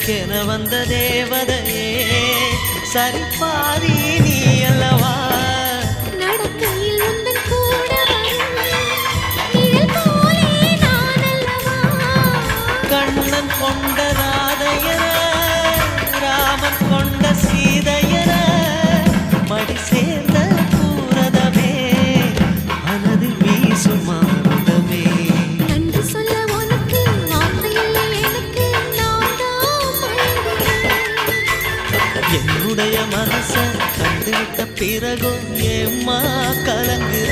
எனக்கென வந்த தேவதையே சரிபாதி நீ அல்லவா நடக்கையில் உந்தன் கூட வரும் நிழல் போலே நான் அல்லவா கண்ணன் கொண்ட ராதையர ராமன் கொண்ட சீதையர மடி சேர்ந்த பூரதமே மனதில் வீசும் மாறுதமே நன்றி சொல்ல உனக்கு வார்த்தை இல்லை எனக்கு நான் தான் மயங்குறேன் என்னுடைய மனச கண்டுவிட்ட பிறகும் ஏம்மா கலங்குற